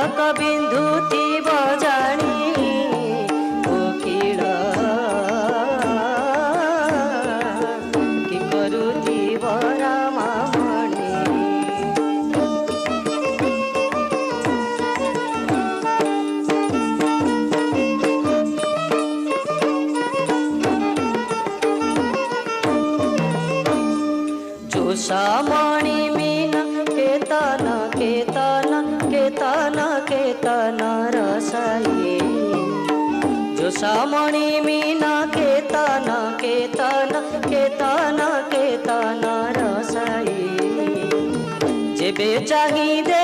तिलक बिंधुथिब जानी कोकिल कि करुथिब रामामणि। जोषामणि मीना केतन केतन केतन केतन रसाई। जोषामणि मीना केतन केतन केतन केतन रसाई। जेबे चाहिए